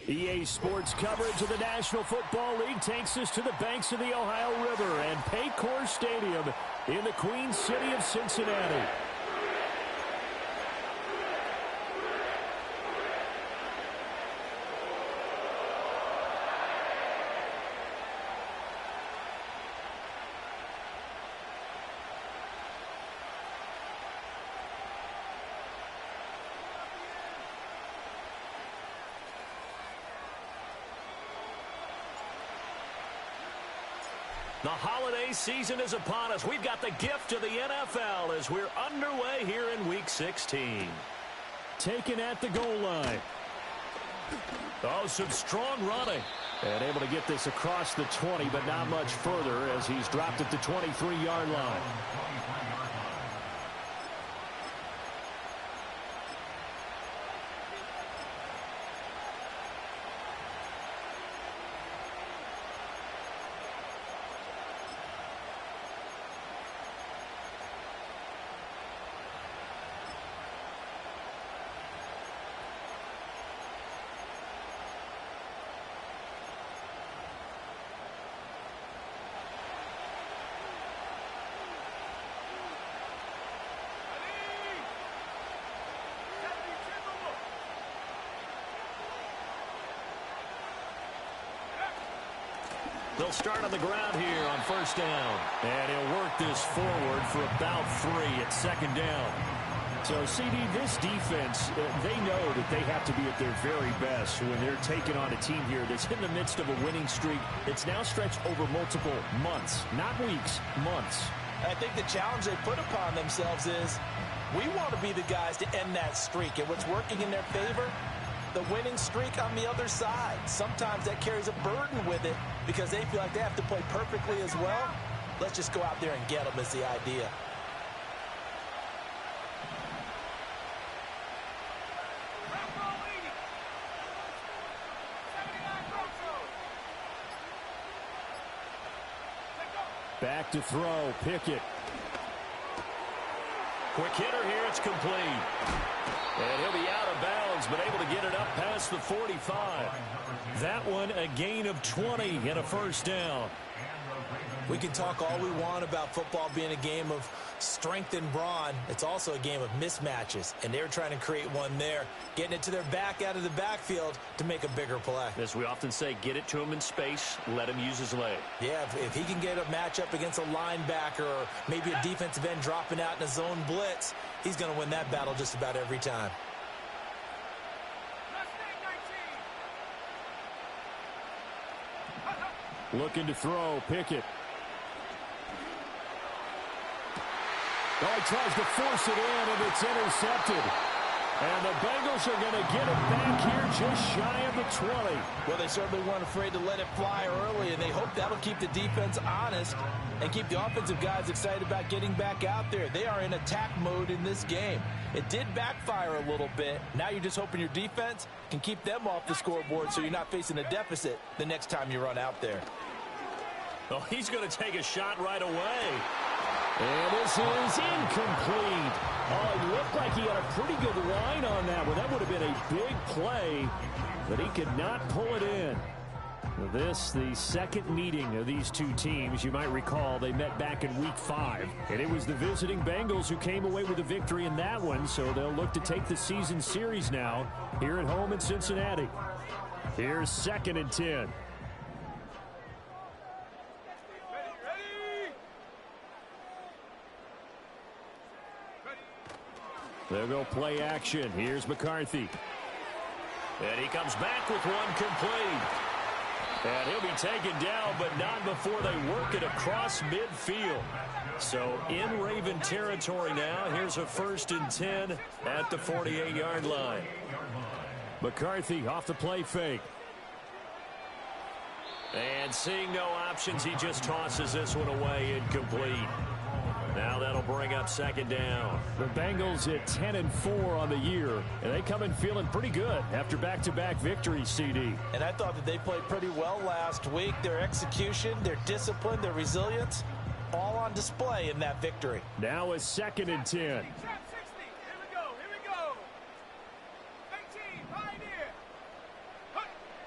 EA Sports coverage of the National Football League takes us to the banks of the Ohio River and Paycor Stadium in the Queen City of Cincinnati. The holiday season is upon us. We've got the gift of the NFL as we're underway here in Week 16. Taken at the goal line. Oh, some strong running. And able to get this across the 20, but not much further as he's dropped at the 23-yard line. They'll start on the ground here on first down. And he'll work this forward for about 3 at second down. So, CD, this defense, they know that they have to be at their very best when they're taking on a team here that's in the midst of a winning streak. It's now stretched over multiple months, not weeks, months. I think the challenge they put upon themselves is we want to be the guys to end that streak. And what's working in their favor? The winning streak on the other side. Sometimes that carries a burden with it because they feel like they have to play perfectly as well. Let's just go out there and get them is the idea. Back to throw, Pickett. Quick hitter here, it's complete. And he'll be out of bounds, but able to get it up past the 45. That one, a gain of 20 and a first down. We can talk all we want about football being a game of strength and brawn. It's also a game of mismatches, and they're trying to create one there, getting it to their back out of the backfield to make a bigger play. As we often say, get it to him in space, let him use his leg. Yeah, if he can get a matchup against a linebacker or maybe a defensive end dropping out in a zone blitz, he's going to win that battle just about every time. Looking to throw, Pickett. Oh, he tries to force it in, and it's intercepted. And the Bengals are going to get it back here just shy of the 20. Well, they certainly weren't afraid to let it fly early, and they hope that'll keep the defense honest and keep the offensive guys excited about getting back out there. They are in attack mode in this game. It did backfire a little bit. Now you're just hoping your defense can keep them off the scoreboard so you're not facing a deficit the next time you run out there. Oh, he's going to take a shot right away. And this is incomplete. Oh, it looked like he had a pretty good line on that one. That would have been a big play, but he could not pull it in. This, the second meeting of these two teams. You might recall they met back in Week 5. And it was the visiting Bengals who came away with a victory in that one, so they'll look to take the season series now here at home in Cincinnati. Here's 2nd and 10. They'll go play action. Here's McCarthy. And he comes back with one complete. And he'll be taken down, but not before they work it across midfield. So in Raven territory now. Here's a 1st and 10 at the 48-yard line. McCarthy off the play fake. And seeing no options, he just tosses this one away incomplete. Now that'll bring up 2nd down. The Bengals at 10-4 on the year, and they come in feeling pretty good after back-to-back victories, CD. And I thought that they played pretty well last week. Their execution, their discipline, their resilience, all on display in that victory. Now a 2nd and 10.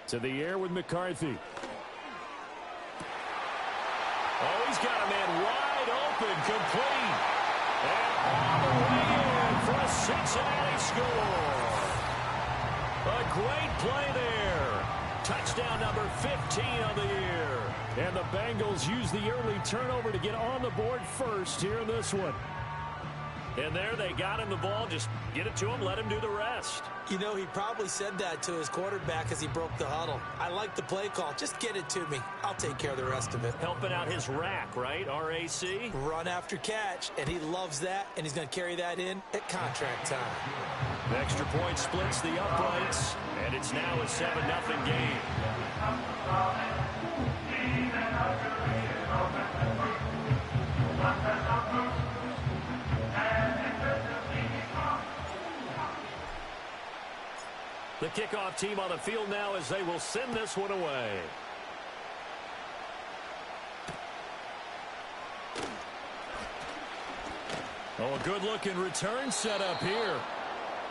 To the air with McCarthy. Oh, he's got a man wide open, complete. And all the way in for a Cincinnati score. A great play there. Touchdown number 15 of the year. And the Bengals use the early turnover to get on the board first here in this one. And there they got him the ball. Just get it to him, let him do the rest. You know, he probably said that to his quarterback as he broke the huddle. I like the play call. Just get it to me. I'll take care of the rest of it. Helping out his rack, right? RAC? Run after catch, and he loves that, and he's going to carry that in at contract time. The extra point splits the uprights, and it's now a 7-0 game. The kickoff team on the field now as they will send this one away. Oh, a good-looking return set up here.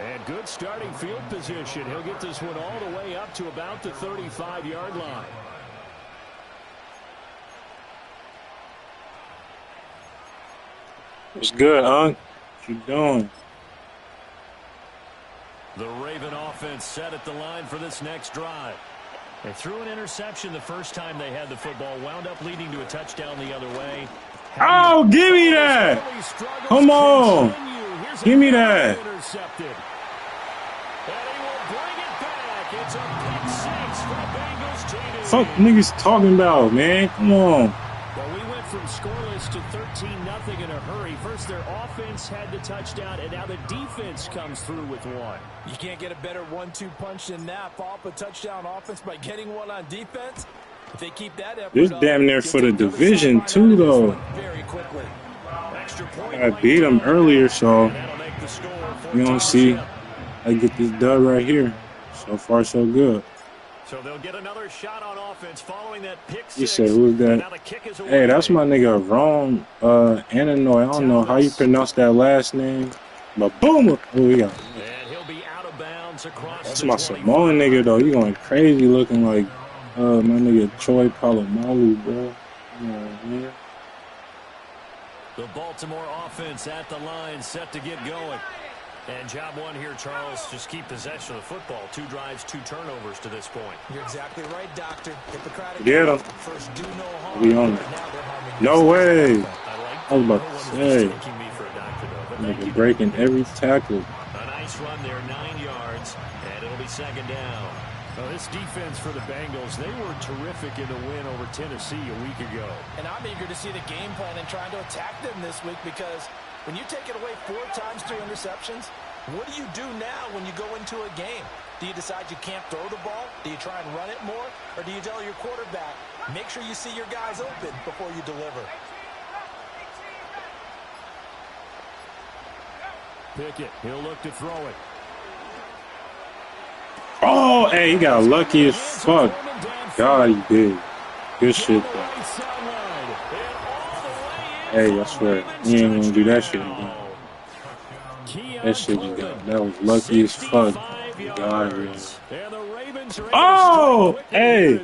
And good starting field position. He'll get this one all the way up to about the 35-yard line. What's good, Unc? What you doing? The Raven offense set at the line for this next drive. They threw an interception the first time they had the football, wound up leading to a touchdown the other way. Oh, give me that! Come on! Give me that! Intercepted. And he will bring it back. It's a pick six for Bengals TD. Fuck niggas talking about, man. Come on. Well, we went from scoreless to 13-0 in a hurry. First, their offense had the touchdown, and now the defense comes through with one. You can't get a better 1-2 punch than that. Follow up a touchdown offense by getting one on defense. If they keep that effort This up, damn near for the division, too, though. Very quickly. I beat them earlier, so you don't see I get this dub right here. So far, so good. So they'll get another shot on offense following that pick six. You said, who's that? Hey, that's my nigga, Ron Ananoy. I don't know how you pronounce that last name. But boom! Oh, yeah. And he'll be out of bounds across That's my Samoan nigga, though. You going crazy looking like my nigga Troy Polamalu, bro. Come on, man. The Baltimore offense at the line, set to get going. And job one here, Charles, just keep possession of the football. 2 drives, 2 turnovers to this point. You're exactly right, Doctor. Hippocratic. Get him. First, do no harm. We on it. No way. I was about to say. Nigga breaking every tackle. A nice run there, 9 yards, and it'll be second down. Well, this defense for the Bengals, they were terrific in the win over Tennessee a week ago. And I'm eager to see the game plan and trying to attack them this week because when you take it away 4 times through interceptions, what do you do now when you go into a game? Do you decide you can't throw the ball? Do you try and run it more? Or do you tell your quarterback, make sure you see your guys open before you deliver? Pickett, he'll look to throw it. Oh, hey, he got lucky as fuck. God, he did. Good shit, though. Hey, I swear, he ain't gonna do that shit again. That shit you got. That was lucky as fuck. God, yeah. Oh, hey. I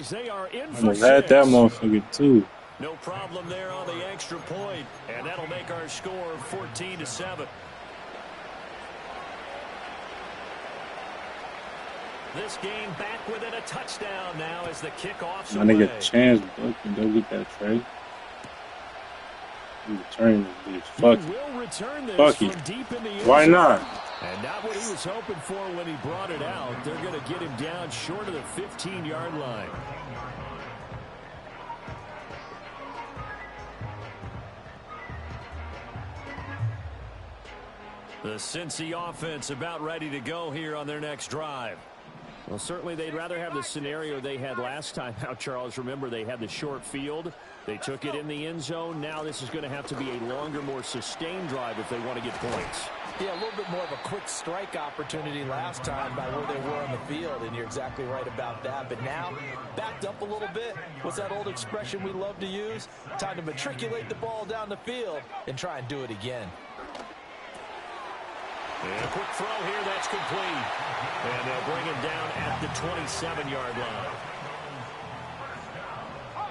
almost had that motherfucker, too. No problem there on the extra point, and that'll make our score 14-7. This game back within a touchdown now as the kickoff's My nigga Chance Buck can go get that trade. I'm returning this bitch. Fuck it. Why not? And not what he was hoping for when he brought it out. They're going to get him down short of the 15-yard line. The Cincy offense about ready to go here on their next drive. Well, certainly they'd rather have the scenario they had last time out, Charles. Remember, they had the short field. They took it in the end zone. Now this is going to have to be a longer, more sustained drive if they want to get points. Yeah, a little bit more of a quick strike opportunity last time by where they were on the field, and you're exactly right about that. But now, backed up a little bit. What's that old expression we love to use? Time to matriculate the ball down the field and try and do it again. And a quick throw here, that's complete. And they'll bring him down at the 27-yard line.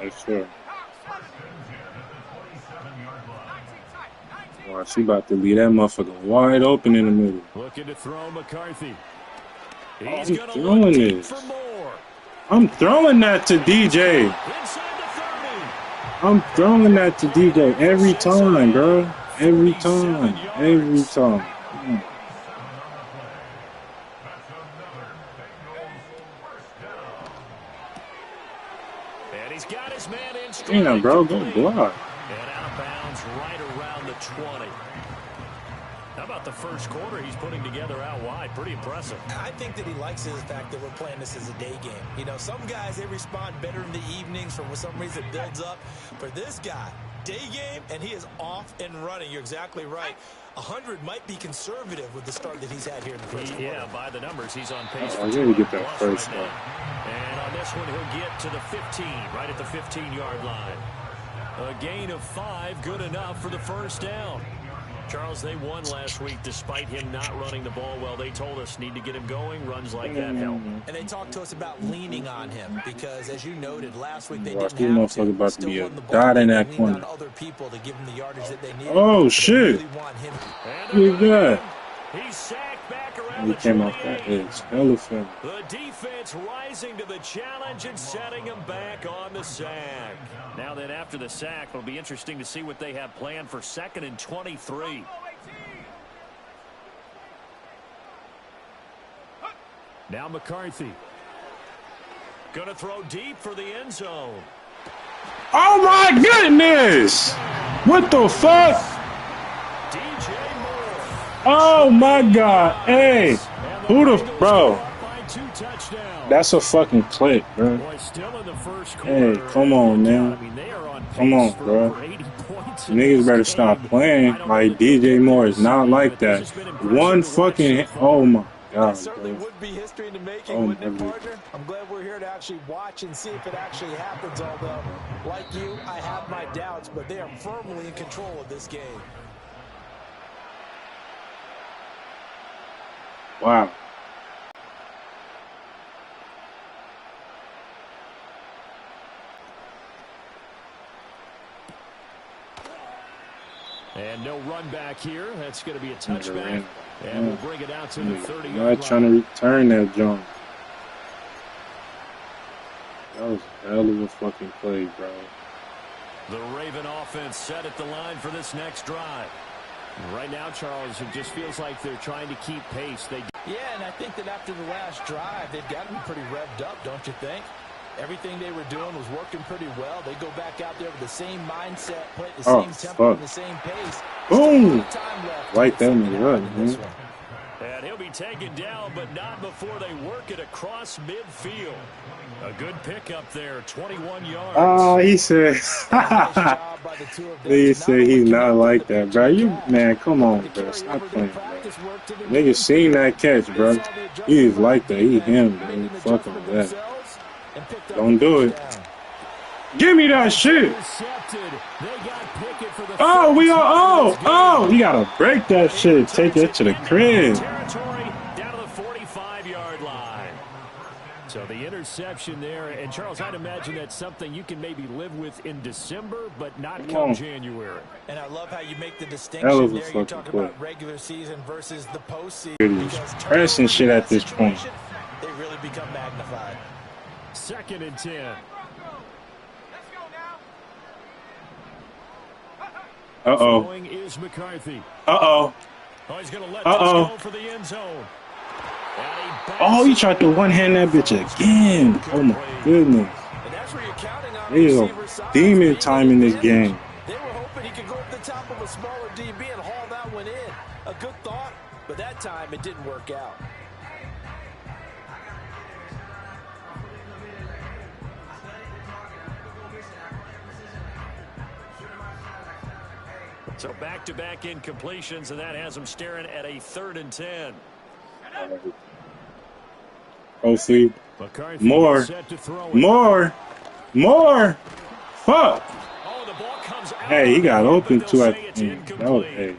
That's sure. Wow, she about to leave that motherfucker wide open in the middle. Looking to throw McCarthy. I'm throwing this. I'm throwing that to DJ. I'm throwing that to DJ every time, bro. Every time. Every time. And he's got his man in stride. Damn, bro, go block. And out of bounds right around the 20. How about the first quarter he's putting together out wide? Pretty impressive. I think that he likes the fact that we're playing this as a day game. You know, some guys, they respond better in the evenings for some reason it builds up. For this guy, day game, and he is off and running. You're exactly right. 100 might be conservative with the start that he's had here in the first quarter. Yeah, by the numbers, he's on pace for I really get that first right now. And on this one, he'll get to the 15, right at the 15-yard line. A gain of 5, good enough for the first down. Charles, they won last week despite him not running the ball well. They told us need to get him going. Runs like that help. And they talked to us about leaning on him because, as you noted, last week they Watch didn't have to. about to be a dot in that corner. Other people to give him the yardage that they needed. Oh, shit. Look at that. He's sacked back around He the came 28. off that edge. Hella film. The defense rising to the challenge and setting him back on the sack. Now then, after the sack, it'll be interesting to see what they have planned for 2nd and 23. Now McCarthy. Gonna throw deep for the end zone. Oh, my goodness. What the fuck? DJ Moore. Oh, my God. Hey. Who the... Bro. That's a fucking clip, bro. Hey, come on, man. Come on, bro. Niggas better stop playing like DJ Moore is not like that. One fucking... Oh, my God, that certainly bro. would be history in the making, wouldn't it, partner? I'm glad we're here to actually watch and see if it actually happens, although, like you, I have my doubts, but they are firmly in control of this game. Wow. And no run back here. That's going to be a touchback. And we'll bring it out to the 30-yard line. Not trying to return that jump. That was a hell of a fucking play, bro. The Raven offense set at the line for this next drive. Right now, Charles, it just feels like they're trying to keep pace. Yeah, and I think that after the last drive, they've got to be pretty revved up, don't you think? Everything they were doing was working pretty well. They go back out there with the same mindset, play at the same tempo, and the same pace. Boom! Right there in the run, man. And he'll be taken down, but not before they work it across midfield. A good pickup there, 21 yards. Oh, he said, he said he's not like that, bro. You, man, come on, bro. Stop playing, bro. Niggas seen that catch, bro. He is like that. He him, bro. Fuck him with that. Don't do it. Give me that shit. Oh, we are. Oh, you gotta break that shit. Take it to the crib. Down to the 45-yard line. So the interception there, and Charles, I'd imagine that's something you can maybe live with in December, but not come January. And I love how you make the distinction there. You talk about regular season versus the postseason. Pressing shit at this point. They really become magnified. 2nd and 10. Uh-oh. Is McCarthy. Uh-oh. Oh, he's going to let this go for the end zone. Oh, he tried to one-hand that bitch again. Oh, my goodness. And that's where you're counting on There's a demon time in this game. They were hoping he could go up the top of a smaller DB and haul that one in. A good thought, but that time it didn't work out. So back-to-back incompletions, and that has them staring at a 3rd and 10. Hopefully, more. Fuck. Oh, the ball comes out. Hey, he got open too. That was, hey.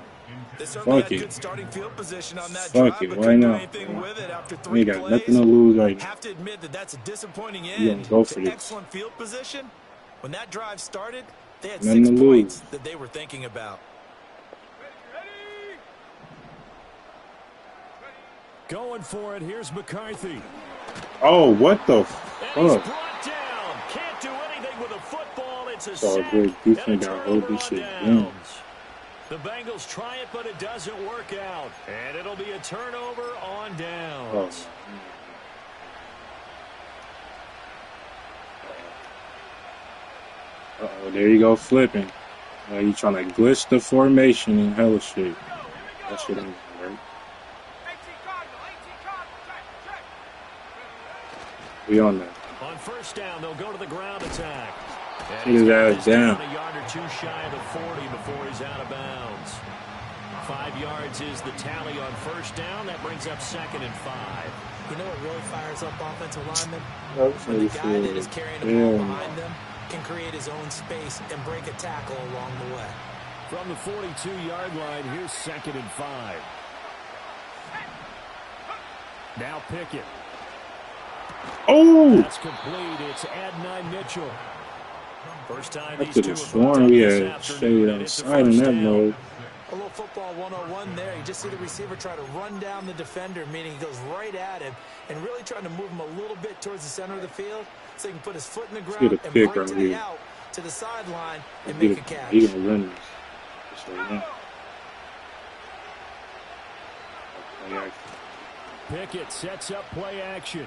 They certainly Fuck had it. good starting field position on that Fuck drive, it. but Why couldn't do not? anything with it after We 3 ain't got plays. nothing to lose right now. Have to admit that that's a disappointing We gonna end go for to this. excellent field position. When that drive started, they had Nothing 6 to lose. points that they were thinking about. Going for it. Here's McCarthy. Oh, what the And he's fuck? brought down. Can't do anything with a football. It's a all sack good. and a Defense gotta hold turnover this on shit downs. down. The Bengals try it, but it doesn't work out. And it'll be a turnover on Oh, downs. uh-oh, there you go, flipping. You trying to glitch the formation and hella shit. That shit ain't gonna work. We on that. On first down, they'll go to the ground attack. And Get his got ass this down. A yard or two shy of the 40 before he's out of bounds. 5 yards is the tally on first down. That brings up 2nd and 5. You know what really fires up offensive linemen? That's When the what guy it that is is. carrying the ball Yeah. behind them can create his own space and break a tackle along the way. From the 42-yard line, here's 2nd and 5. Now Pickett. Oh! That's complete. It's Adonai Mitchell. First time I these could two have have sworn hooked up we this had afternoon, shade and it's a outside in first that down. mode. A little football 101 there. You just see the receiver try to run down the defender, meaning he goes right at him and really trying to move him a little bit towards the center of the field so he can put his foot in the Let's ground get a and pick break right to the here. out to the sideline and He make a catch. gonna run this. Just like that. Play action. Pickett sets up play action.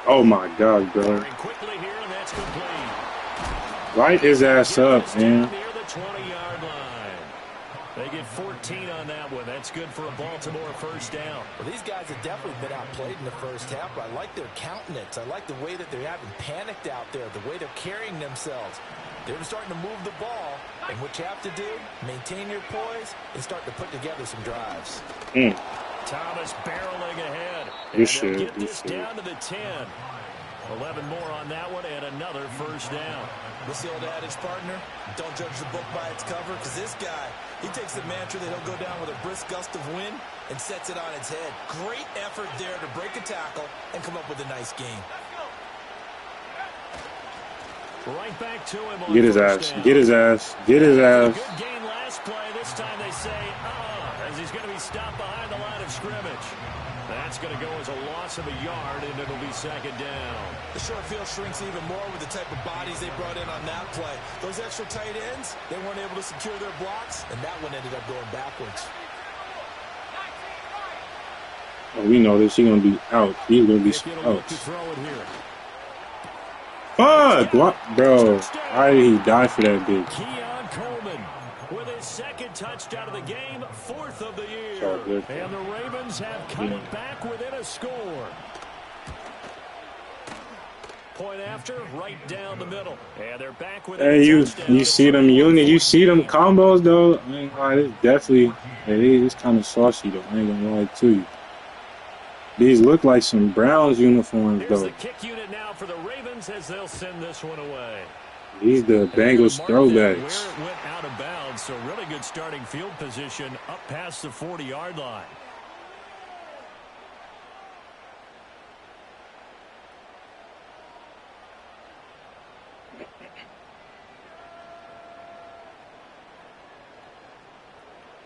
Oh my god, bro. Firing quickly here, and that's complete. Light his ass Get up, this man. down near the 20-yard line. They get 14 on that one. That's good for a Baltimore first down. Well, these guys have definitely been outplayed in the first half, but I like their countenance. I like the way that they're having panicked out there, the way they're carrying themselves. They're starting to move the ball, and what you have to do, maintain your poise and start to put together some drives. Thomas barreling ahead. Good And shit, they'll get good this shit. down to the 10. 11 more on that one and another first down. What's the old adage, partner? Don't judge the book by its cover, because this guy, he takes the mantra that he'll go down with a brisk gust of wind and sets it on its head. Great effort there to break a tackle and come up with a nice game. Right back to him on Get his first ass. down. Get his ass. Get his ass. Good gain last play. This time they say, as he's going to be stopped behind the line of scrimmage. That's going to go as a loss of a yard, and it'll be 2nd down. The short field shrinks even more with the type of bodies they brought in on that play. Those extra tight ends, they weren't able to secure their blocks, and that one ended up going backwards. Oh, we know this. He's gonna be out. He's gonna be Pickett will out. look to throw it here. Fuck! What, bro? Why did he die for that bitch? Keon Coleman with his 2nd touchdown of the game, 4th of the It's year. all good. And the Ravens have cut it back within a score. Point after, right down the middle. And they're back with Hey, you see them units? You see them combos though? I ain't gonna lie, it's definitely it's kind of saucy though. I ain't gonna lie to you. These look like some Browns uniforms Here's though. the kick unit now for the Ravens as they'll send this one away. These the Bengals Mark that where throwbacks. it went out of bounds, so really good starting field position up past the 40-yard line.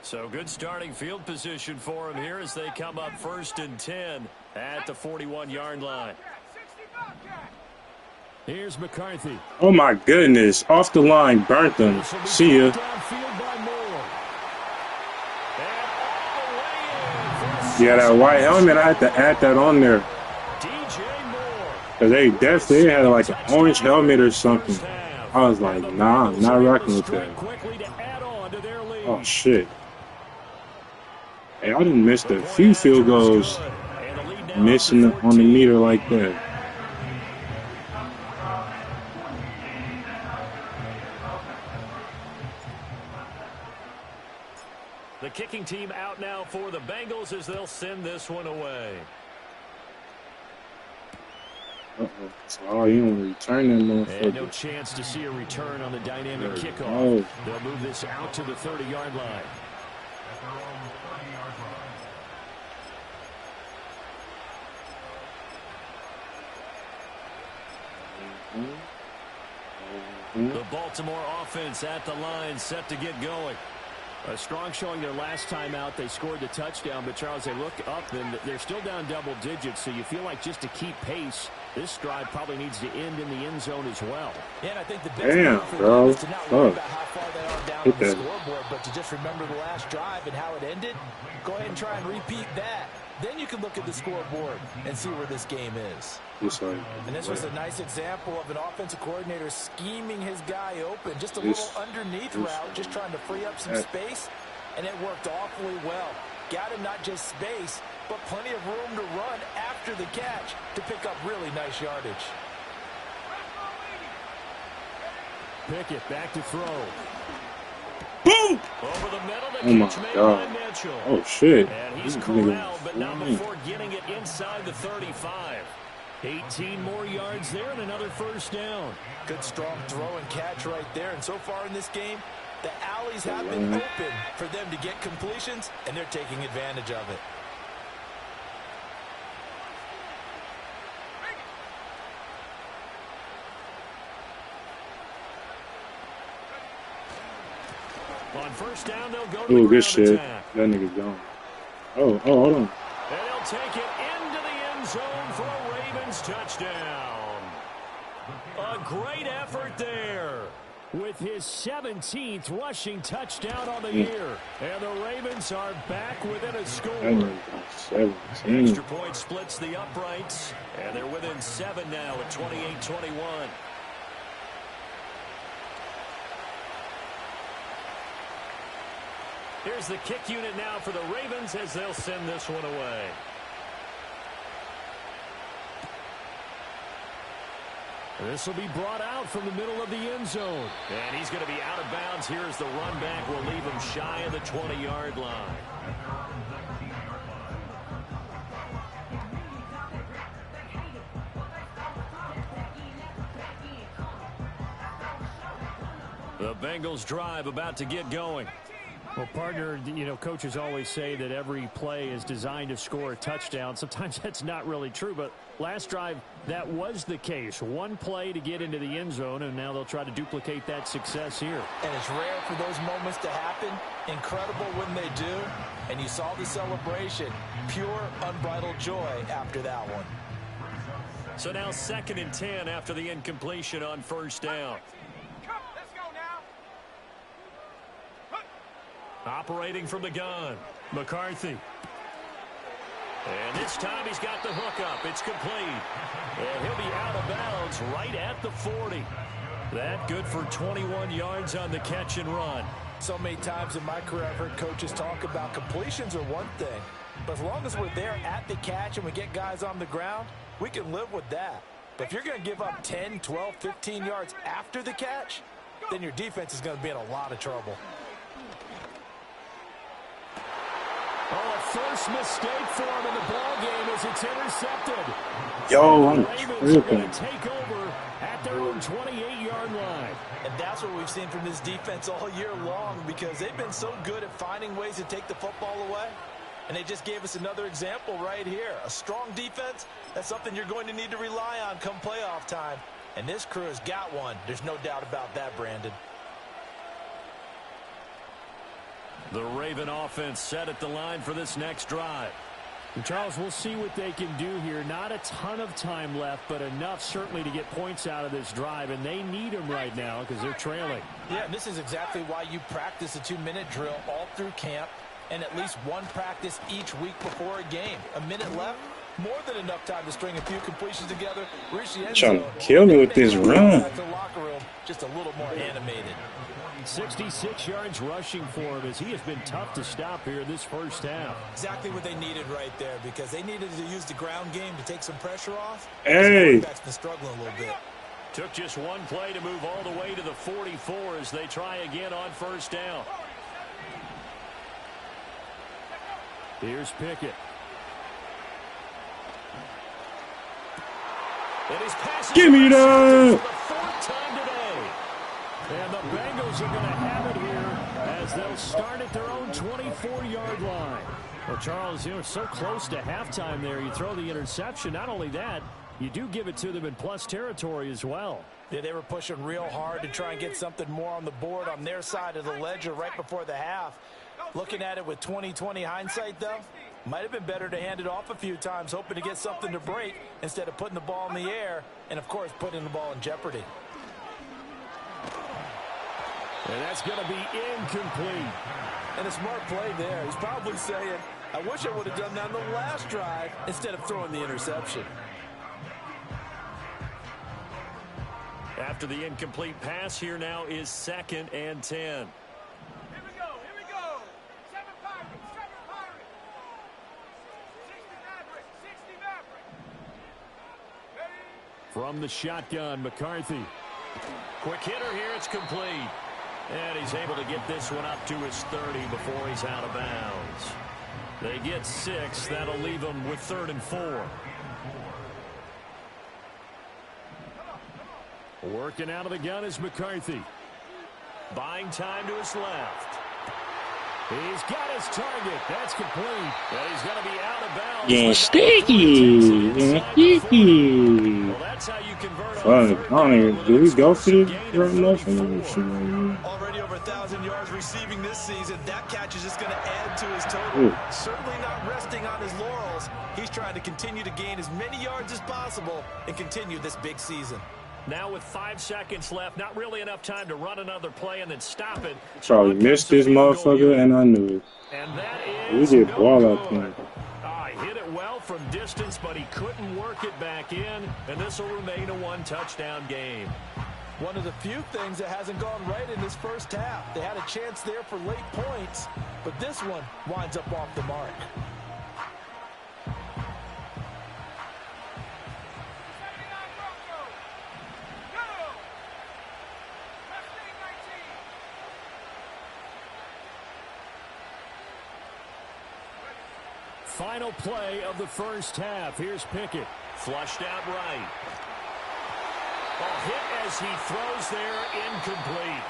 So good starting field position for him here as they come up 1st and 10 at the 41-yard line. Here's McCarthy. Oh my goodness! Off the line, burnt them. See ya. Downfield by Moore. Yeah, that white helmet. I had to add that on there DJ Moore. because they definitely had like an orange helmet or something. I was like, nah, I'm not rocking with that. Oh shit! Hey, I done missed a few field goals missing on the meter like that. The kicking team out now for the Bengals as they'll send this one away. Oh, you don't return that And no motherfucker. chance to see a return on the dynamic There we kickoff. go. They'll move this out to the 30-yard line. The Baltimore offense at the line, set to get going. A strong showing their last time out. They scored the touchdown, but Charles, they look up and they're still down double digits, so you feel like just to keep pace, this drive probably needs to end in the end zone as well. Yeah, and I think the best thing for them is to not worry about how far they are down on the scoreboard, but to just remember the last drive and how it ended. Go ahead and try and repeat that. Then you can look at the scoreboard and see where this game is. And this was a nice example of an offensive coordinator scheming his guy open. Just a little underneath route, just trying to free up some space, and it worked awfully well. Got him not just space, but plenty of room to run after the catch to pick up really nice yardage. Pickett back to throw. Boom! Over the middle, the Oh my catch made God. by Mitchell. Oh shit. And he's corralled, but not before getting it inside the 35. 18 more yards there and another first down. Good strong throw and catch right there. And so far in this game, the alleys have been open for them to get completions, and they're taking advantage of it. On first down, they'll go to the Oh, good ground shit. attack. That nigga's gone. Oh, hold on. And they'll take it into the end zone for a Ravens touchdown. A great effort there with his 17th rushing touchdown on the year. And the Ravens are back within a score. That nigga's 17. Extra point splits the uprights, and they're within 7 now at 28-21. Here's the kick unit now for the Ravens as they'll send this one away. This will be brought out from the middle of the end zone. And he's going to be out of bounds. Here's the run back. Will leave him shy of the 20-yard line. The Bengals drive about to get going. Well, partner, you know, coaches always say that every play is designed to score a touchdown. Sometimes that's not really true, but last drive, that was the case. One play to get into the end zone, and now they'll try to duplicate that success here. And it's rare for those moments to happen. Incredible when they do. And you saw the celebration. Pure, unbridled joy after that one. So now 2nd and 10 after the incompletion on first down. Operating from the gun, McCarthy. And this time he's got the hook up. It's complete. And he'll be out of bounds right at the 40. That good for 21 yards on the catch and run. So many times in my career I've heard coaches talk about completions are one thing. But as long as we're there at the catch and we get guys on the ground, we can live with that. But if you're going to give up 10, 12, 15 yards after the catch, then your defense is going to be in a lot of trouble. Oh, a first mistake for him in the ball game as it's intercepted. Yo, I'm Ravens are going tripping. to take over at their own 28-yard line. And that's what we've seen from this defense all year long, because they've been so good at finding ways to take the football away. And they just gave us another example right here. A strong defense, that's something you're going to need to rely on come playoff time. And this crew has got one. There's no doubt about that, Brandon. The Raven offense set at the line for this next drive. And Charles, we'll see what they can do here. Not a ton of time left, but enough certainly to get points out of this drive, and they need them right now because they're trailing. Yeah, and this is exactly why you practice a 2-minute drill all through camp and at least one practice each week before a game. A minute left, more than enough time to string a few completions together, reach the end Trying zone, to kill me with this run. back to the locker room just a little more animated. 66 yards rushing for him as he has been tough to stop here this first half. Exactly what they needed right there, because they needed to use the ground game to take some pressure off. Hey. The quarterback's been struggling a little bit. Took just one play to move all the way to the 44 as they try again on first down. Here's Pickett. And his pass is Give me for that. the 4th time today. And the Bengals are going to have it here as they'll start at their own 24-yard line. Well, Charles, you know, so close to halftime there. You throw the interception. Not only that, you do give it to them in plus territory as well. Yeah, they were pushing real hard to try and get something more on the board on their side of the ledger right before the half. Looking at it with 20/20 hindsight, though, might have been better to hand it off a few times, hoping to get something to break instead of putting the ball in the air and, of course, putting the ball in jeopardy. And that's going to be incomplete. And a smart play there. He's probably saying, I wish I would have done that on the last drive instead of throwing the interception. After the incomplete pass, here now is 2nd and 10. Here we go. 7 Pirates. 60 Maverick. Ready? From the shotgun, McCarthy. Quick hitter here. It's complete. And he's able to get this one up to his 30 before he's out of bounds. They get 6. That'll leave them with 3rd and 4. Working out of the gun is McCarthy. Buying time to his left. He's got his target. That's complete. And he's going to be out of bounds. Getting sticky. Well, that's how you convert Fuck, I don't even, do we go for this right enough? Already over 1,000 yards receiving this season. That catch is just going to add to his total. Certainly not resting on his laurels. He's trying to continue to gain as many yards as possible and continue this big season. Now with 5 seconds left, not really enough time to run another play and then stop it. Probably missed this motherfucker, and I knew it. And that We is did ball out there. He hit it well from distance, but he couldn't work it back in, and this will remain a 1-touchdown game. One of the few things that hasn't gone right in this first half. They had a chance there for late points, but this one winds up off the mark. Final play of the first half. Here's Pickett. Flushed out right. Hit as he throws there, incomplete.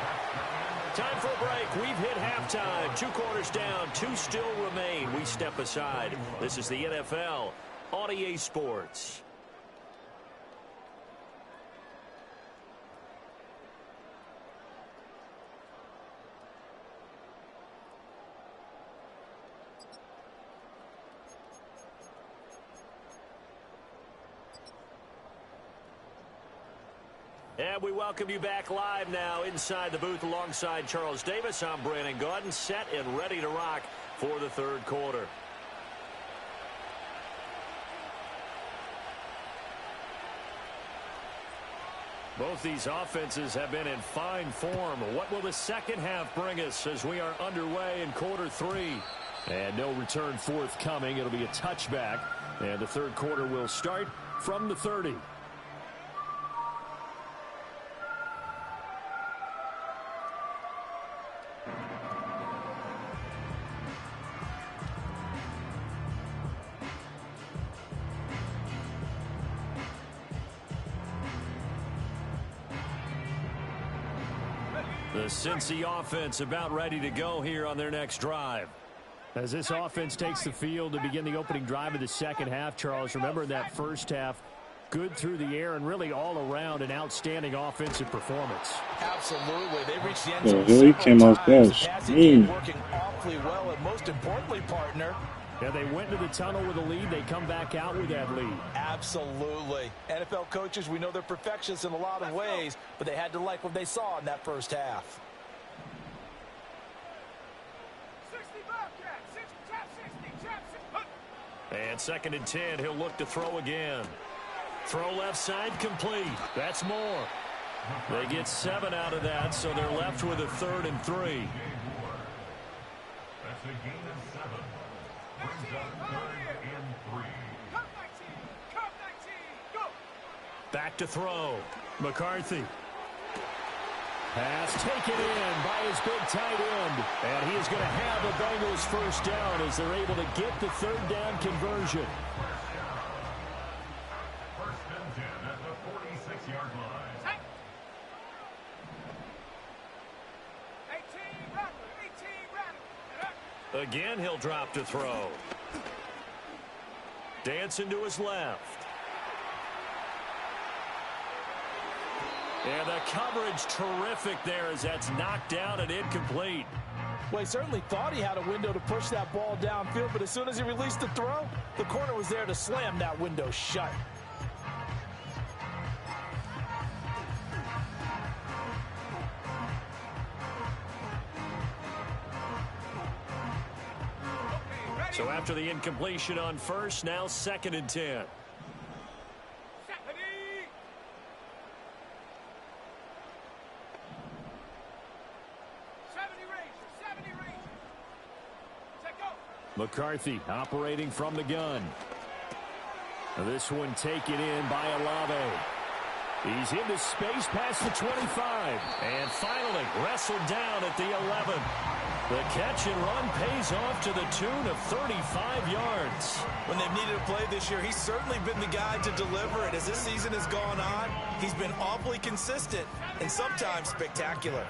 Time for a break. We've hit halftime. 2 quarters down, 2 still remain. We step aside. This is the NFL on EA Sports. And we welcome you back live now inside the booth alongside Charles Davis. I'm Brandon Gaudin, set and ready to rock for the 3rd quarter. Both these offenses have been in fine form. What will the second half bring us as we are underway in quarter 3? And no return forthcoming. It'll be a touchback. And the 3rd quarter will start from the 30. The Cincy offense about ready to go here on their next drive. As this offense takes the field to begin the opening drive of the second half, Charles, remember that first half, good through the air and really all around an outstanding offensive performance. Absolutely. They reached the end zone He came off that. working awfully well, and most importantly, partner, Yeah, they went into the tunnel with a lead. They come back out with that lead. absolutely. NFL coaches, we know they're perfectionists in a lot of ways, but they had to like what they saw in that first half. 60 Bobcat. 60. And 2nd and 10, he'll look to throw again. Throw left side complete. That's more. They get 7 out of that, so they're left with a 3rd and 3. That's a gain of 7. Brings up 3rd and 3. Come 19. Go. Back to throw. McCarthy. Pass taken in by his big tight end. And he is going to have the Bengals first down as they're able to get the 3rd down conversion. First and 10 at the 46-yard line. 18 Rattler. Again, he'll drop to throw. Dancing to his left. And the coverage terrific there as that's knocked down and incomplete. Well, he certainly thought he had a window to push that ball downfield, but as soon as he released the throw, the corner was there to slam that window shut. So after the incompletion on first, now 2nd and 10. McCarthy operating from the gun. This one taken in by Olave. He's into space past the 25. And finally wrestled down at the 11. The catch and run pays off to the tune of 35 yards. When they've needed a play this year, he's certainly been the guy to deliver it. As this season has gone on, he's been awfully consistent and sometimes spectacular.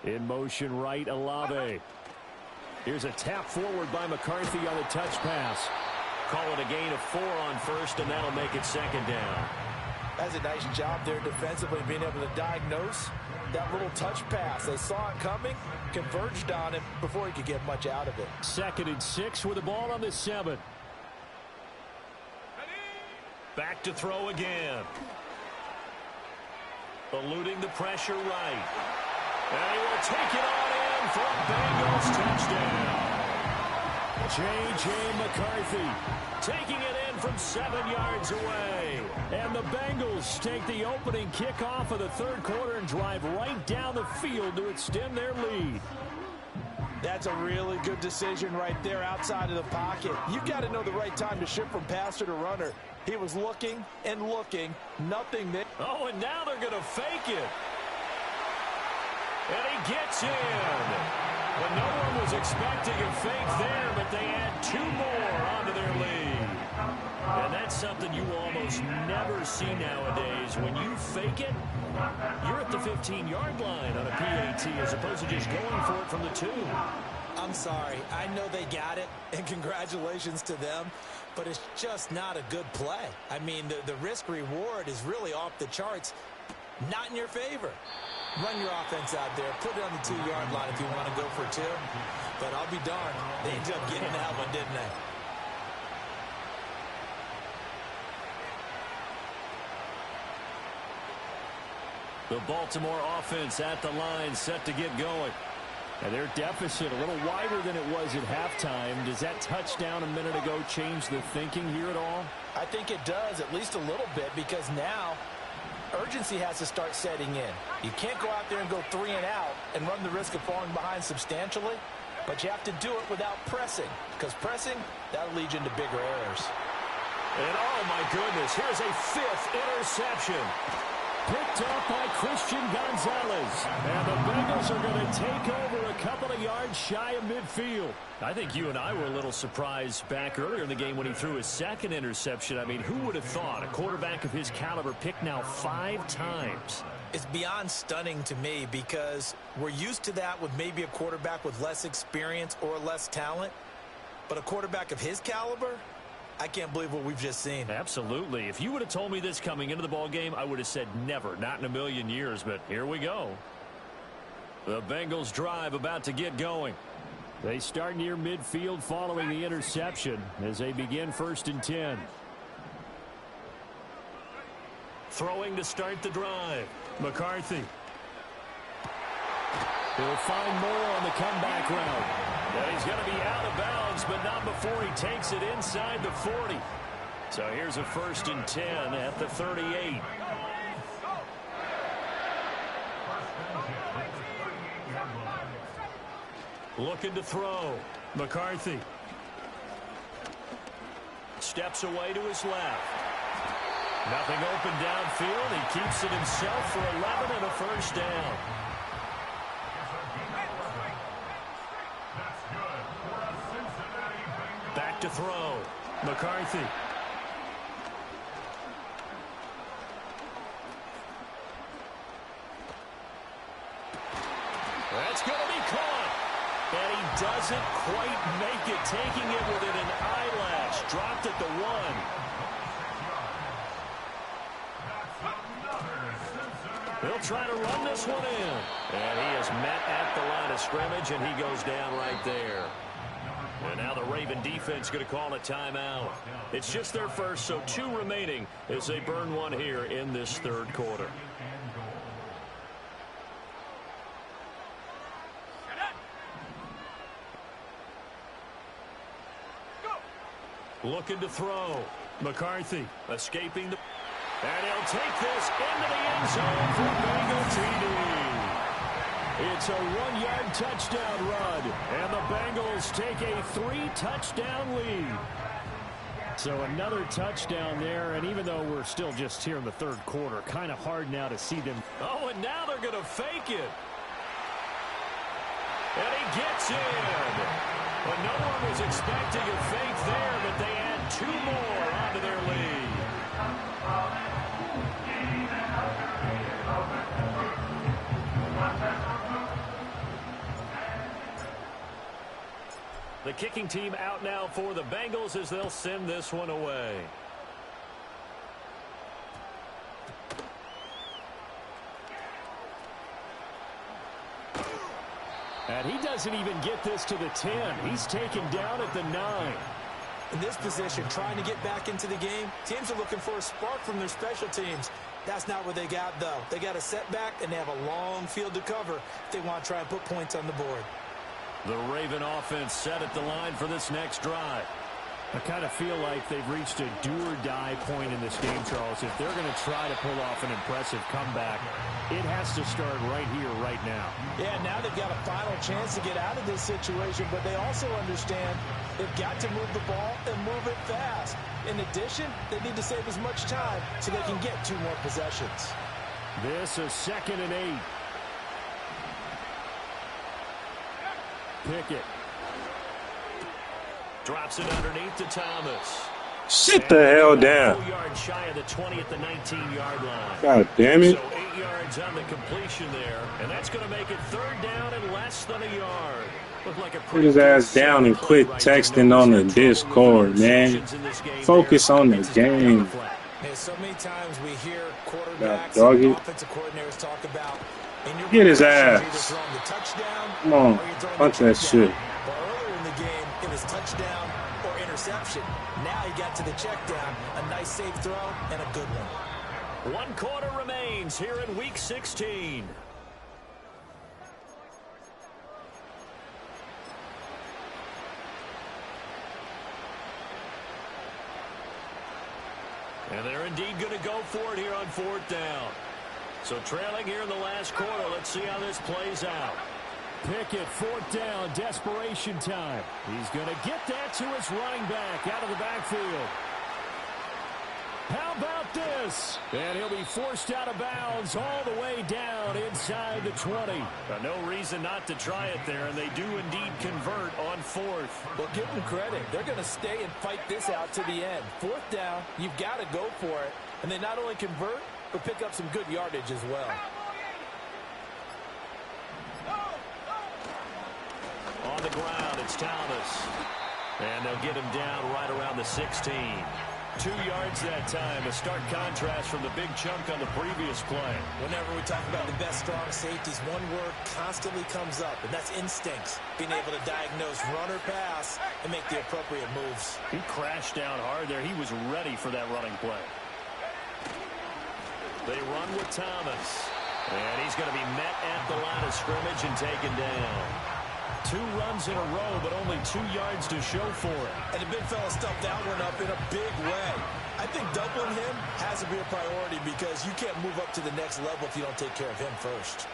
In motion right, Olave. Here's a tap forward by McCarthy on the touch pass. Call it a gain of 4 on first, and that'll make it 2nd down. That's a nice job there defensively, being able to diagnose that little touch pass. They saw it coming, converged on it before he could get much out of it. 2nd and 6 with the ball on the 7. Back to throw again. Eluding the pressure right. And he will take it on in for a Bengals touchdown. J.J. McCarthy taking it in from 7 yards away. And the Bengals take the opening kickoff of the 3rd quarter and drive right down the field to extend their lead. That's a really good decision right there outside of the pocket. You've got to know the right time to shift from passer to runner. He was looking and looking, nothing there. Oh, and now they're going to fake it. And he gets in. But no one was expecting a fake there, but they add 2 more onto their lead. And that's something you almost never see nowadays. When you fake it, you're at the 15-yard line on a PAT as opposed to just going for it from the 2. I'm sorry. I know they got it, and congratulations to them, but it's just not a good play. I mean, the risk-reward is really off the charts, not in your favor. Run your offense out there. Put it on the 2-yard line if you want to go for 2. But I'll be darned. They ended up getting that one, didn't they? The Baltimore offense at the line set to get going. And their deficit a little wider than it was at halftime. Does that touchdown a minute ago change the thinking here at all? I think it does, at least a little bit, because now urgency has to start setting in. You can't go out there and go 3 and out and run the risk of falling behind substantially, but you have to do it without pressing, because pressing, that'll lead you into bigger errors. And oh my goodness, here's a 5th interception. Picked up by Christian Gonzalez. And the Bengals are going to take over a couple of yards shy of midfield. I think you and I were a little surprised back earlier in the game when he threw his 2nd interception. I mean, who would have thought a quarterback of his caliber picked now 5 times? It's beyond stunning to me because we're used to that with maybe a quarterback with less experience or less talent. But a quarterback of his caliber, I can't believe what we've just seen. Absolutely. If you would have told me this coming into the ball game, I would have said never, not in a million years, but here we go. The Bengals drive about to get going. They start near midfield following the interception as they begin 1st and 10. Throwing to start the drive. McCarthy. He'll find more on the comeback route. And he's going to be out of bounds, but not before he takes it inside the 40. So here's a 1st and 10 at the 38. Looking to throw. McCarthy. Steps away to his left. Nothing open downfield. He keeps it himself for 11 and a 1st down. Back to throw. McCarthy. That's going to be caught. And he doesn't quite make it, taking it within an eyelash. Dropped at the 1. He'll try to run this one in. And he is met at the line of scrimmage, and he goes down right there. And now the Raven defense going to call a timeout. It's just their first, so 2 remaining as they burn one here in this third quarter. Looking to throw. McCarthy escaping the... And he'll take this into the end zone for Bengal TD. It's a 1-yard touchdown run, and the Bengals take a 3-touchdown lead. So another touchdown there, and even though we're still just here in the third quarter, kind of hard now to see them. Oh, and now they're going to fake it. And he gets in. But no one was expecting a fake there, but they add 2 more onto their lead. The kicking team out now for the Bengals as they'll send this one away. And he doesn't even get this to the 10. He's taken down at the 9. In this position, trying to get back into the game, teams are looking for a spark from their special teams. That's not what they got, though. They got a setback, and they have a long field to cover if they want to try and put points on the board. The Raven offense set at the line for this next drive. I kind of feel like they've reached a do-or-die point in this game, Charles. If they're going to try to pull off an impressive comeback, it has to start right here, right now. Yeah, now they've got a final chance to get out of this situation, but they also understand they've got to move the ball and move it fast. In addition, they need to save as much time so they can get 2 more possessions. This is 2nd and 8. Pickett. Drops it underneath to Thomas. Sit the hell down. 4 yards shy of the 20 at the 19-yard line. God damn it. So 8 yards on the completion there, and that's going to make it 3rd down and less than a yard. Looked like a Put his ass down and quit texting on the Discord, man. Focus on the game. Hey, so many times we hear quarterbacks doggy. and offensive coordinators talk about Get his ass. Come on, punch that shit. But earlier in the game, it was touchdown or interception. Now he got to the check down, a nice safe throw, and a good one. 1 quarter remains here in Week 16. And they're indeed going to go for it here on 4th down. So trailing here in the last quarter, let's see how this plays out. Pickett, 4th down, desperation time. He's going to get that to his running back out of the backfield. How about this? And he'll be forced out of bounds all the way down inside the 20. No reason not to try it there, and they do indeed convert on 4th. Well, give them credit. They're going to stay and fight this out to the end. 4th down, you've got to go for it. And they not only convert, but pick up some good yardage as well. On the ground, it's Thomas. And they'll get him down right around the 16. 2 yards that time, a stark contrast from the big chunk on the previous play. Whenever we talk about the best strong safeties, one word constantly comes up, and that's instincts. Being able to diagnose run or pass and make the appropriate moves. He crashed down hard there. He was ready for that running play. They run with Thomas. And he's going to be met at the line of scrimmage and taken down. 2 runs in a row, but only 2 yards to show for it. And the big fella stuffed that one up in a big way. I think doubling him has to be a priority because you can't move up to the next level if you don't take care of him first.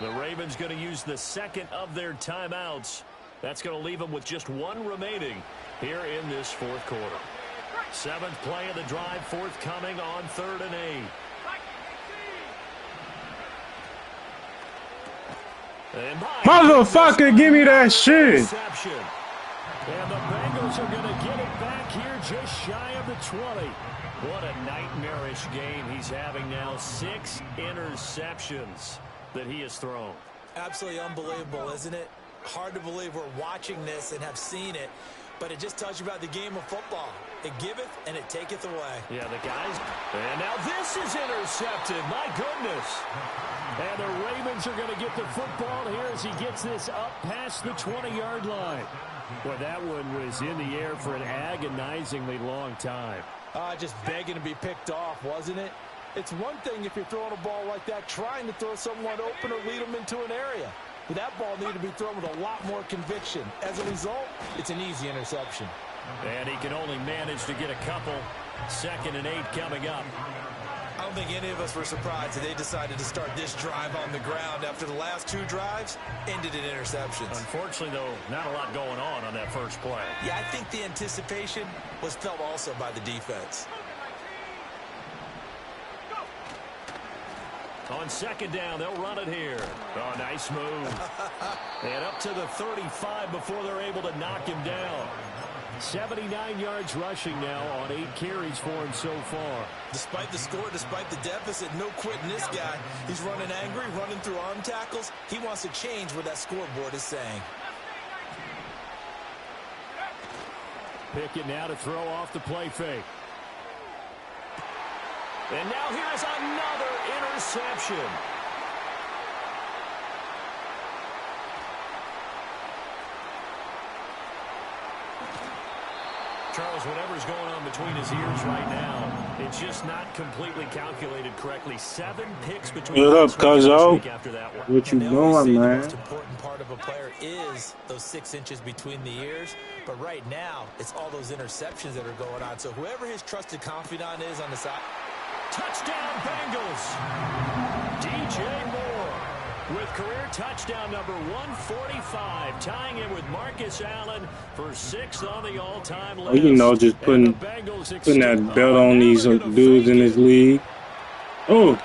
The Ravens going to use the second of their timeouts. That's going to leave them with just 1 remaining here in this 4th quarter. 7th play of the drive, forthcoming on 3rd and 8. Motherfucker, give me that shit. And the Bengals Bengals are going to get it back here just shy of the 20. What a nightmarish game he's having now. 6 interceptions that he has thrown. Absolutely unbelievable, isn't it? Hard to believe we're watching this and have seen it, but it just tells you about the game of football. It giveth and it taketh away. Yeah, the guys. And now this is intercepted. My goodness. And the Ravens are going to get the football here as he gets this up past the 20-yard line. Boy, that one was in the air for an agonizingly long time. Just begging to be picked off, wasn't it? It's one thing if you're throwing a ball like that, trying to throw someone open or lead them into an area. But that ball needed to be thrown with a lot more conviction. As a result, it's an easy interception. And he can only manage to get a couple. 2nd and 8 coming up. I don't think any of us were surprised that they decided to start this drive on the ground after the last 2 drives ended in interceptions. Unfortunately, though, not a lot going on that first play. Yeah, I think the anticipation was felt also by the defense. On 2nd down, they'll run it here. Oh, nice move. And up to the 35 before they're able to knock him down. 79 yards rushing now on 8 carries for him so far. Despite the score, despite the deficit, no quitting this guy. He's running angry, running through arm tackles. He wants to change what that scoreboard is saying. Pickett now to throw off the play fake. And now here is another interception. Charles, whatever's going on between his ears right now, it's just not completely calculated correctly. 7 picks between. What up, Cuzzo? After that one. What you doing, man? The most important part of a player is those 6 inches between the ears. But right now, it's all those interceptions that are going on. So whoever his trusted confidant is on the side. Touchdown, Bengals. DJ Moore with career touchdown number 145, tying in with Marcus Allen for 6th on the all-time list. Well, you know, just putting that belt on these dudes in this league. Oh,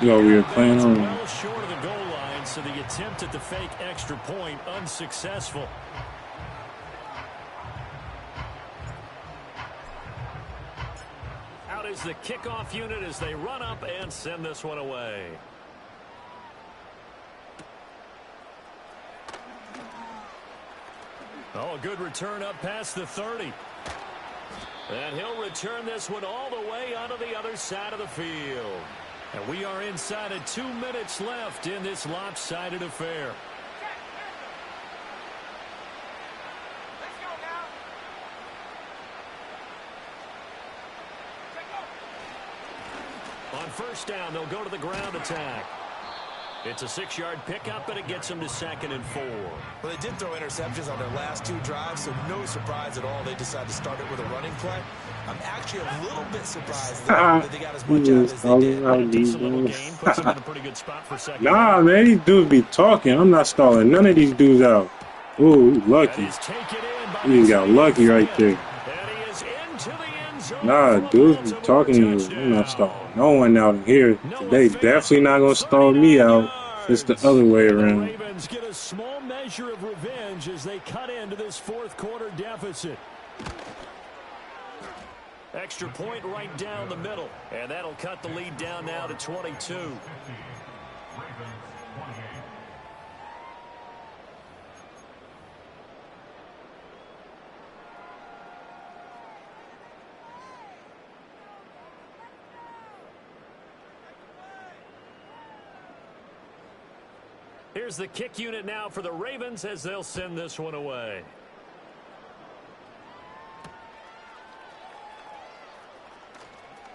yo, we were playing on. Well short of the goal line, so the attempt at the fake extra point unsuccessful. Out is the kickoff unit as they run up and send this one away. Oh, a good return up past the 30. And he'll return this one all the way onto the other side of the field. And we are inside of 2 minutes left in this lopsided affair. Let's go now. On 1st down, they'll go to the ground attack. It's a 6-yard pickup, and it gets them to 2nd and 4. Well, they did throw interceptions on their last 2 drives, so no surprise at all they decided to start it with a running play. I'm actually a little bit surprised that they got as much out as they did. Takes a little gain, puts them in a pretty good spot for 2nd. Nah, man, these dudes be talking. I'm not stalling none of these dudes out. Ooh, lucky. He got lucky right there. Nah, dudes be talking to you. I'm not stalling no one out here. They definitely not going to stall me out. It's the other way around. The Ravens get a small measure of revenge as they cut into this 4th quarter deficit. Extra point right down the middle. And that'll cut the lead down now to 22. Here's the kick unit now for the Ravens as they'll send this one away.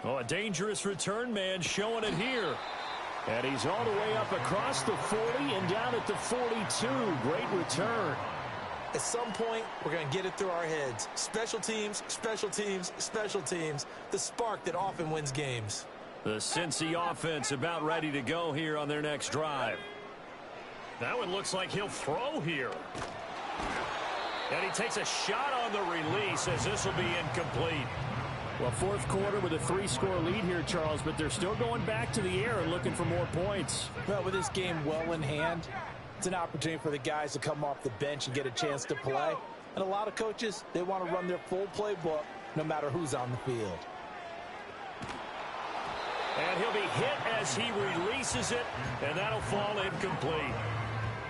Oh, a dangerous return man showing it here. And he's all the way up across the 40 and down at the 42. Great return. At some point, we're going to get it through our heads. Special teams, special teams, special teams. The spark that often wins games. The Cincy offense about ready to go here on their next drive. That one looks like he'll throw here. And he takes a shot on the release as this will be incomplete. Well, 4th quarter with a 3-score lead here, Charles, but they're still going back to the air and looking for more points. Well, with this game well in hand, it's an opportunity for the guys to come off the bench and get a chance to play. And a lot of coaches, they want to run their full playbook no matter who's on the field. And he'll be hit as he releases it, and that'll fall incomplete.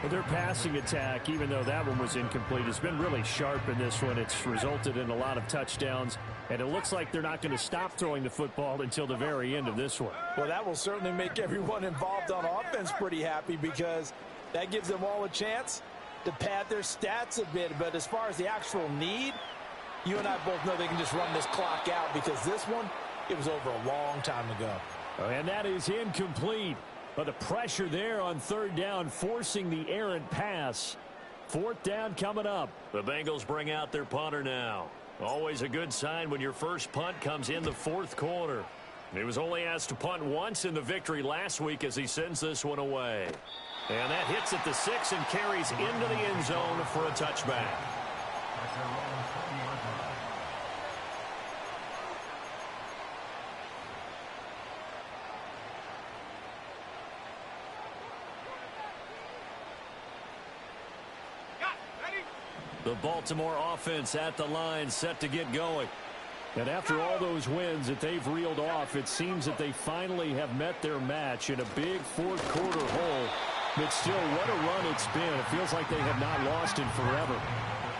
Well, their passing attack, even though that one was incomplete, has been really sharp in this one. It's resulted in a lot of touchdowns, and it looks like they're not going to stop throwing the football until the very end of this one. Well, that will certainly make everyone involved on offense pretty happy because that gives them all a chance to pad their stats a bit. But as far as the actual need, you and I both know they can just run this clock out because this one, it was over a long time ago. And that is incomplete. But the pressure there on third down, forcing the errant pass. Fourth down coming up. The Bengals bring out their punter now. Always a good sign when your first punt comes in the fourth quarter. He was only asked to punt once in the victory last week as he sends this one away. And that hits at the 6 and carries into the end zone for a touchback. The Baltimore offense at the line, set to get going. And after all those wins that they've reeled off, it seems that they finally have met their match in a big fourth quarter hole. But still, what a run it's been. It feels like they have not lost in forever.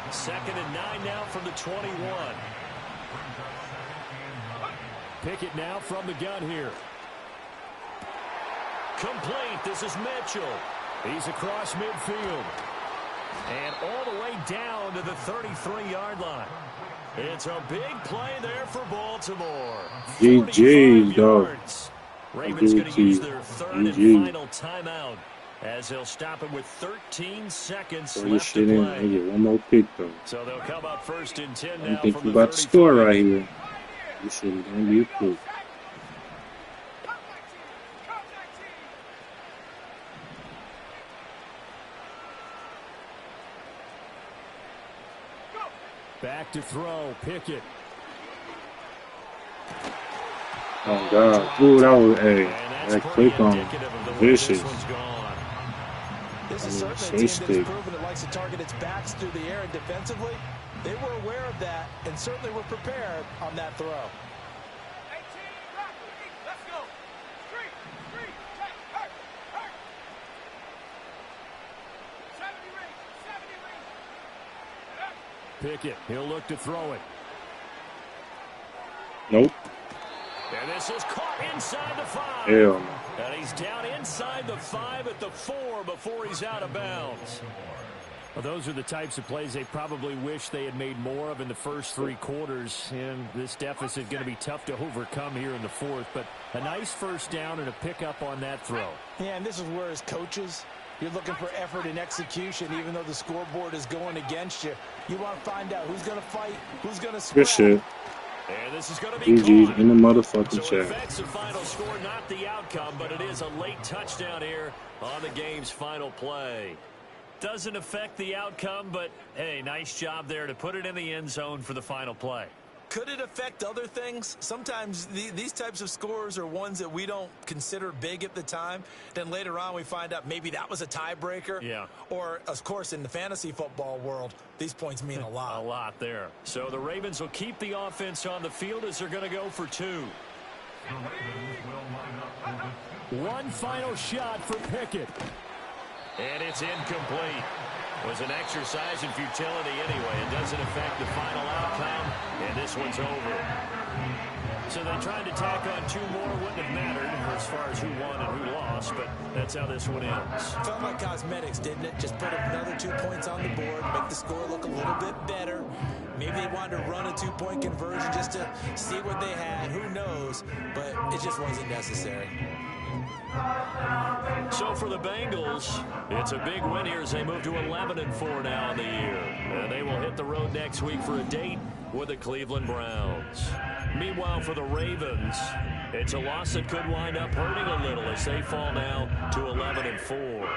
2nd and 9 now from the 21. Pickett now from the gun here. Complete. This is Mitchell. He's across midfield. And all the way down to the 33-yard line. It's a big play there for Baltimore. GG, dog. Ravens going to use their third and final timeout as they'll stop it with 13 seconds left to play. I get one more pick, though. So they'll come up 1st and 10 I now think from we're the about to score 34. right here. This shit is going to be a pick. Back to throw, Pickett. Oh, God. Ooh, that was that click on vicious. This is certainly a team that has proven it likes to target its backs through the air and defensively. They were aware of that and certainly were prepared on that throw. Let's go. 3, check, hurt. 70 rings. Pickett, he'll look to throw it. Nope. And this is caught inside the 5. Hell no. And he's down inside the 5 at the 4 before he's out of bounds. Well, those are the types of plays they probably wish they had made more of in the first 3 quarters. And this deficit going to be tough to overcome here in the fourth. But a nice first down and a pickup on that throw. Yeah, and this is where as coaches, you're looking for effort and execution, even though the scoreboard is going against you. You want to find out who's going to fight, who's going to scrap. Good shit. And this is going to be GG's in the motherfucking so it chat. affects the final score, not the outcome, but it is a late touchdown here on the game's final play. Doesn't affect the outcome, but, hey, nice job there to put it in the end zone for the final play. Could it affect other things? Sometimes these types of scores are ones that we don't consider big at the time. Then later on we find out maybe that was a tiebreaker. Yeah. Or, of course, in the fantasy football world, these points mean a lot. A lot there. So the Ravens will keep the offense on the field as they're going to go for 2. One final shot for Pickett. And it's incomplete. It was an exercise in futility anyway. It doesn't affect the final outcome, and this one's over. So they tried to tack on 2 more. Wouldn't have mattered as far as who won and who lost, but that's how this one ends. Felt like cosmetics, didn't it? Just put another 2 points on the board, make the score look a little bit better. Maybe they wanted to run a 2-point conversion just to see what they had. Who knows? But it just wasn't necessary. So for the Bengals, it's a big win here as they move to 11-4 now in the year. And they will hit the road next week for a date with the Cleveland Browns. Meanwhile, for the Ravens, it's a loss that could wind up hurting a little as they fall now to 11-4.